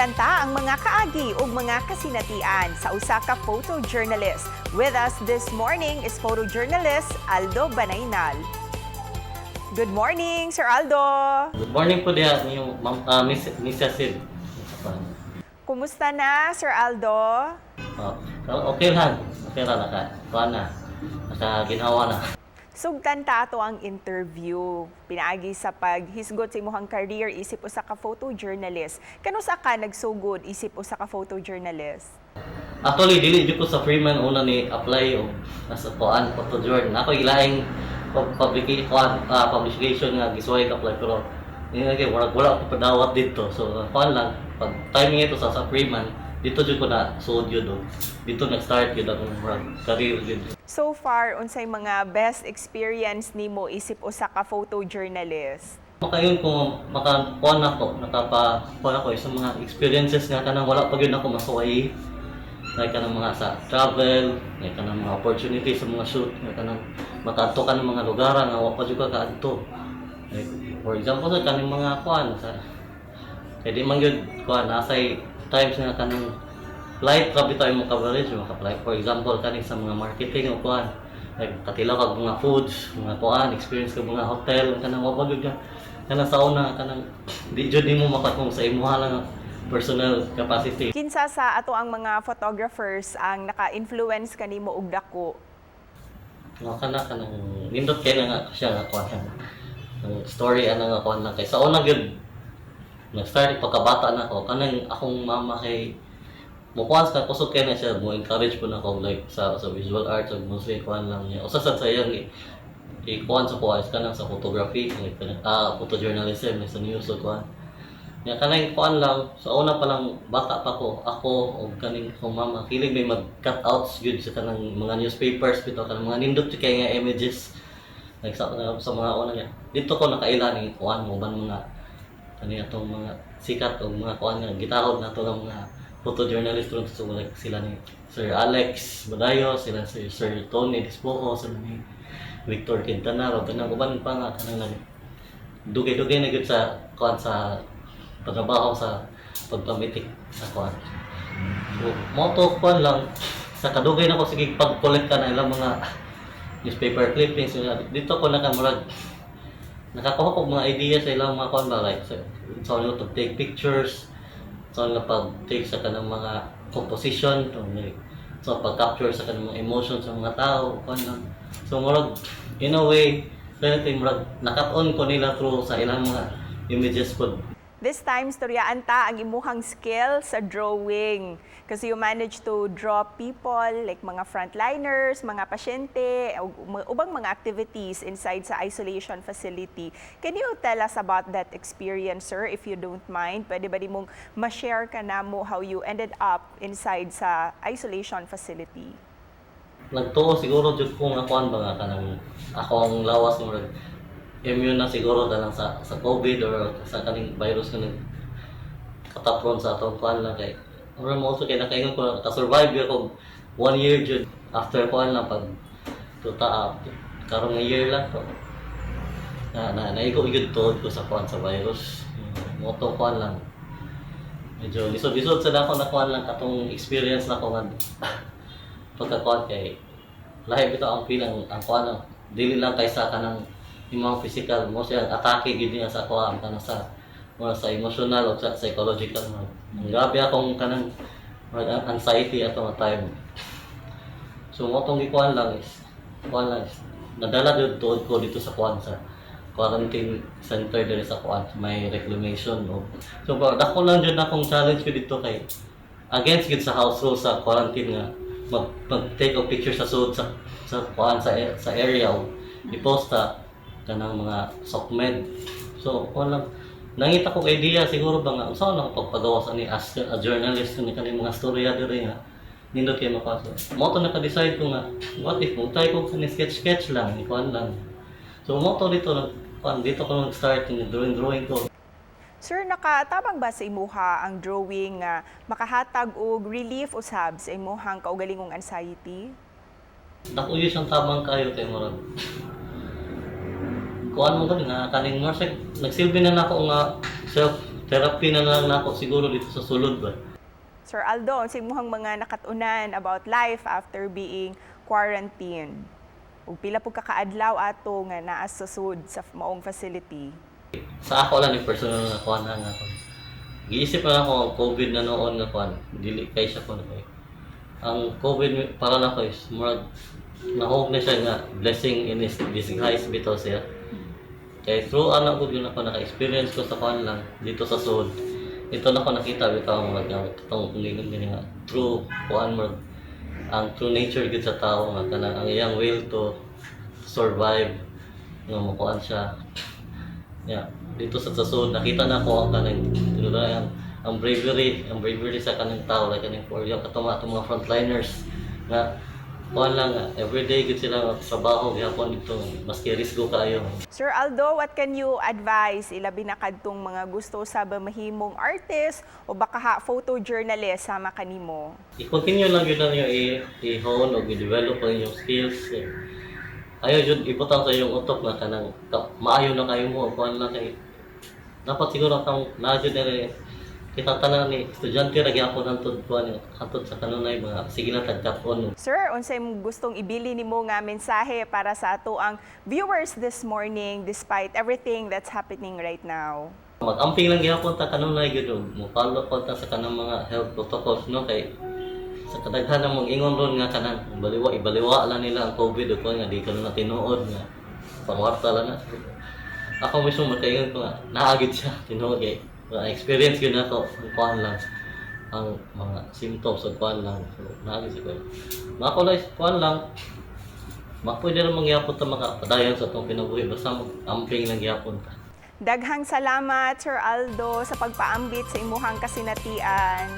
Sugdanta ang mga kaagi ug mga kasinatian sa usa ka photojournalist. With us this morning is photojournalist Aldo Banaynal. Good morning, Sir Aldo. Good morning po diya niyo Miss Cecil. Kumusta na, Sir Aldo? Okay lang. Okay lang nakaginawa na. Sugdanta ato ang interview. Pinaagi sa paghisgot sa imong career isip usa ka photojournalist. Kanusa ka nagsugod isip usa ka photojournalist? Actually dili jud ko sa Freeman una ni apply og nasa kuan photojournal. Ako ilaing publication nga gisuway ka apply pero ini wala ko padawat dito. So kuan lang pag timing ito sa Freeman dito jud ko na sud jud dito nag-start jud akong career jud. So far, unsay mga best experience nimo isip usa ka photojournalist? Makayon ko makakuan ako, nakapakuan ako sa mga experiences nga kanang wala pa gyud ako masuway. Like kanang mga sa travel, like kanang mga opportunity sa mga shoot, like kanang makaadto ka ng mga lugar nga wa pa jud ka kaadto. Like for example sa kanang mga kuan sa kay di man gyud kuan nasay times nga kanang light grabe tayo mo coverage maka-apply. For example, kaning sa mga marketing o kuan, like katilaw kag mga foods, mga kuan, experience kag mga hotel, kanang wa gyud ka kanang sa una kanang di jud nimo makatong sa imuha lang personal capacity. Kinsa sa ato ang mga photographers ang naka-influence kanimo og dako? No kanang nindot kay na nga siya nga kuan ang story ana nga kuan lang kay sa una gyud nag-start pagkabata na ako kanang akong mama kay mukuan sa kusog kay na siya mo encourage po na ako like sa visual arts ug mostly kuan lang niya usa sa sayang kuan sa kuan kanang sa photography like photojournalism like sa news ug kuan nya kanang kuan lang sa una pa lang bata pa ko ako ug kaning kong mama kilig may mag cutouts gyud sa kanang mga newspapers bitaw kanang mga nindot kay nga images like sa mga una niya dito ko nakaila ni kuan mo ban mga kani atong mga sikat ug mga kuan nga gitahod nato ng mga photojournalist ron so like sila ni Sir Alex Badayo, sila si Sir Tony Dispoco, sila ni Victor Quintana, ug kanang uban pa nga kanang dugay-dugay na gyud sa kuan sa pagtrabaho sa pagpamitik sa kuan. So moto kuan lang sa kadugay na ko sige pag-collect ka na ilang mga newspaper clippings dito ko nakamurag nakakuha ko mga idea sa ilang mga kuan ba like so to take pictures so pag-take sa kanang mga composition so pag-capture sa kanang mga emotions sa mga tao kuan lang so murag in a way relative murag nakat-on ko nila through sa ilang mga images po. This time, storyaan ta ang imuhang skill sa drawing. Kasi you managed to draw people, like mga frontliners, mga pasyente, ubang mga activities inside sa isolation facility. Can you tell us about that experience, sir, if you don't mind? Pwede ba di mong ma-share ka na mo how you ended up inside sa isolation facility? Nagtuo siguro jud ko nga kuan ba nga kanang akong lawas mo immune na siguro dalang sa COVID or sa kaning virus nga katapron sa atong kuan lang kay or mo also kay nakaingon ko ka-survive ako 1 year jud after kuan lang pag tuta karon nga year lang to naigo gyud tuod ko sa kuan sa virus mo to kuan lang medyo lisod-lisod sa dako na kuan lang katong experience na ko nga pagka-kuan kay lahi bitaw ang feeling ang kuan lang dili lang kay sa kanang yung mga physical mo siya atake gid niya sa kuan kana sa emotional o sa psychological mo. Grabe akong kanang anxiety ato nga time. So mo tong gikuan lang is nadala jud tuod ko dito sa kuan sa quarantine center diri sa kuan may reclamation no. So dako lang jud akong challenge ko dito kay against gid sa house rules sa quarantine nga mag-take of picture sa sud sa kuan sa area o iposta kanang mga SOCMED. So, lang nangita ko idea siguro ba nga usaw lang pagpagawas ani as a journalist ni kaning mga storya diri nga nindot kay mapasok. Mo to naka-decide ko nga what if mo try ko kani sketch lang ni kuan lang. So mo to dito dito ko nag-start ni drawing ko. Sir, nakatabang ba sa imuha ang drawing makahatag og relief usab sa imuhang kaugalingong anxiety? Dako yun siyang tabang kayo kay murag kuan mo ko nga kaning more nagsilbi na nako nga self therapy na lang nako siguro dito sa sulod ba. Sir Aldo, sa imuhang mga nakatunan about life after being quarantined. Ug pila po kakaadlaw ato nga naa sa sud sa maong facility. Sa ako lang ni personal na kuan nga ako. Giisip na ako ang COVID na noon nga kuan, dili kay siya ko na kay. Ang COVID para na ko is murag nahog na siya nga blessing in his disguise bitaw siya. Kaya through anak ko yun ako naka-experience ko sa kuan lang dito sa sud. Ito na ko nakita bitaw mga katong lingon gani nga true kuan mo ang true nature gid sa tao nga kanang ang iyang will to survive nga makuan siya. Yeah, dito sa sud nakita na ko ang kanang tinulayan ang bravery sa kanang tao like kanang for yung katong mga frontliners nga kuan lang nga everyday gid sila trabaho gyapon dito maski risgo kaayo. Sir Aldo, what can you advise ilabi na kadtong mga gusto sa mahimong artist o baka photojournalist sama kanimo? I-continue lang yun lang yung i-hone o i-develop ang inyong skills. Ayaw yun, ibutang sa iyong utok na kanang maayo na kayo mo, kuhan lang kayo. Dapat siguro kang na-adyo na rin. Kita tanan ni estudyante ra gyapon hantod kuan hantod sa kanunay mga sige na tagkapon. Sir, unsay mong gustong ibili nimo nga mensahe para sa ato ang viewers this morning despite everything that's happening right now? Mag-amping lang gyapon ta kanunay gyud mo follow pa ta sa kanang mga health protocols no kay sa kadaghan namong ingon ron nga kanang ibaliwa lang nila ang COVID o kuan nga di ka na tinuod nga pangwarta lang na. Ako mismo makaingon ko nga naagid siya tinuod kay experience yun ako ang kuhan lang ang mga symptoms o kuhan lang so naagid siya mga kulay kuhan lang pwede rin mangyapon ta makapadayon sa itong pinabuhi basta mag-amping lang gyapon ta. Daghang salamat Sir Aldo sa pagpaambit sa imuhang kasinatian.